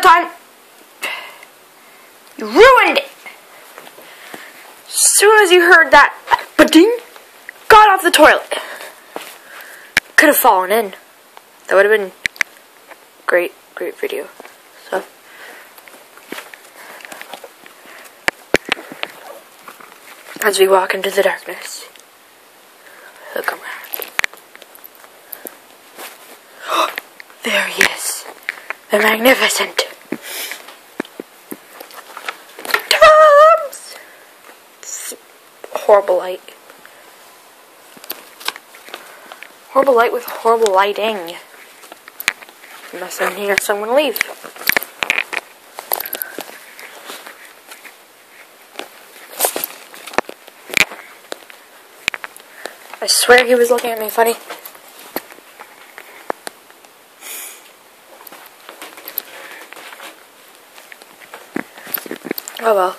time. You ruined it. As soon as you heard that ba-ding, got off the toilet. Could have fallen in. That would have been great video. So as we walk into the darkness, look around. There he is, the Magnificent Tubbs. Horrible light. Horrible light with horrible lighting. Nothing here, so I'm gonna leave. I swear he was looking at me funny. Oh well.